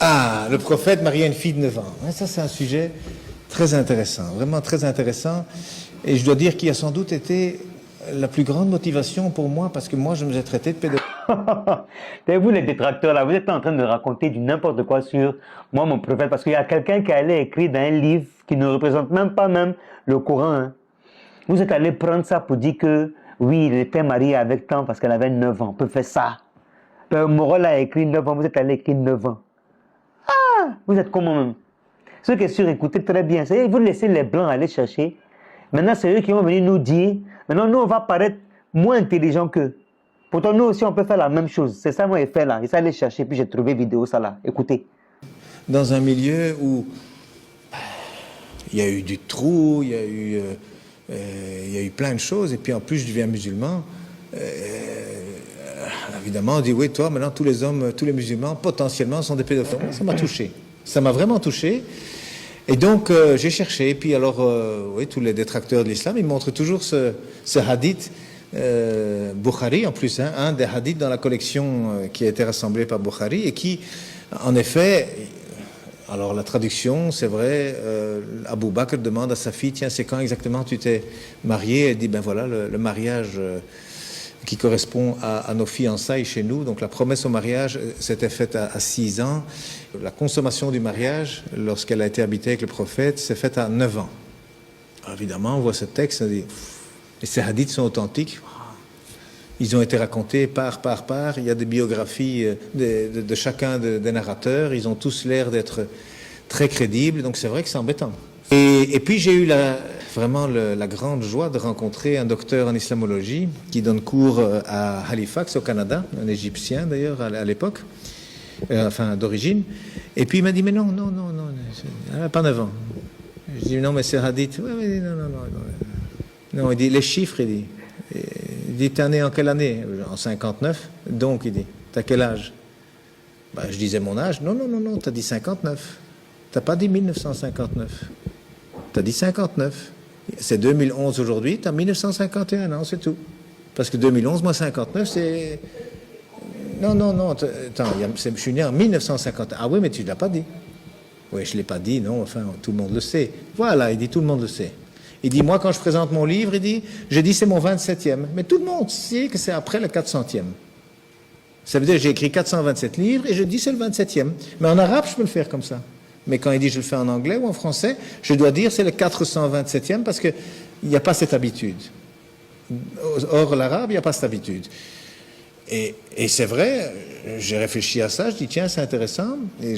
Ah, le prophète mariait une fille de 9 ans. Ça, c'est un sujet très intéressant, vraiment très intéressant. Et je dois dire qu'il a sans doute été la plus grande motivation pour moi, parce que moi, je me suis traité de pédophile. Et vous, les détracteurs, là, vous êtes en train de raconter du n'importe quoi sur moi, mon prophète, parce qu'il y a quelqu'un qui allait écrire dans un livre qui ne représente même pas même le Coran. Hein. Vous êtes allé prendre ça pour dire que, oui, il était marié avec tant parce qu'elle avait 9 ans. On peut faire ça. Morol a écrit 9 ans, vous êtes allé écrire 9 ans. Vous êtes comment même? Ce qui est sûr, écoutez très bien. C'est vous laissez les blancs aller chercher. Maintenant, c'est eux qui vont venir nous dire. Maintenant, nous, on va paraître moins intelligents qu'eux. Pourtant, nous aussi, on peut faire la même chose. C'est ça, moi, j'ai fait là. J'ai allé chercher, puis j'ai trouvé vidéo, ça là. Écoutez. Dans un milieu où il y a eu du trou, il y a eu plein de choses, et puis en plus, je deviens musulman. Évidemment, on dit, oui, toi, maintenant, tous les hommes, tous les musulmans, potentiellement, sont des pédophiles. Ça m'a touché. Ça m'a vraiment touché. Et donc, j'ai cherché. Et puis, alors, oui, tous les détracteurs de l'islam, ils montrent toujours ce hadith Bukhari, en plus, hein, un des hadiths dans la collection qui a été rassemblée par Bukhari, et qui, en effet, alors la traduction, c'est vrai, Abu Bakr demande à sa fille, tiens, c'est quand exactement tu t'es marié? Elle dit, ben voilà, le mariage qui correspond à nos fiançailles chez nous. Donc la promesse au mariage s'était faite à 6 ans. La consommation du mariage, lorsqu'elle a été habitée avec le prophète, s'est faite à 9 ans. Alors, évidemment, on voit ce texte, on dit, et ces hadiths sont authentiques. Ils ont été racontés par. Il y a des biographies de chacun des narrateurs. Ils ont tous l'air d'être très crédibles. Donc c'est vrai que c'est embêtant. Et puis j'ai eu vraiment la grande joie de rencontrer un docteur en islamologie qui donne cours à Halifax au Canada, un Égyptien d'ailleurs à l'époque, enfin d'origine. Et puis il m'a dit, mais non, elle n'a pas 9 ans. Je dis, non, mais c'est hadith. Oui, non, il dit, les chiffres, il dit, t'es né en quelle année? En 59. Donc, il dit, t'as quel âge? Ben, je disais mon âge. Non, t'as dit 59. T'as pas dit 1959. T'as dit 59. C'est 2011 aujourd'hui, t'as 1951 ans, c'est tout. Parce que 2011 moins 59, c'est... Non, attends, je suis né en 1951. Ah oui, mais tu ne l'as pas dit. Oui, je ne l'ai pas dit, non, enfin, tout le monde le sait. Voilà, il dit, tout le monde le sait. Il dit, moi, quand je présente mon livre, je dis, c'est mon 27e. Mais tout le monde sait que c'est après le 400e. Ça veut dire que j'ai écrit 427 livres et je dis, c'est le 27e. Mais en arabe, je peux le faire comme ça. Mais quand il dit, je le fais en anglais ou en français, je dois dire, c'est le 427e parce qu'il n'y a pas cette habitude. Or, l'arabe, il n'y a pas cette habitude. Et c'est vrai, j'ai réfléchi à ça, je dis, tiens, c'est intéressant. Et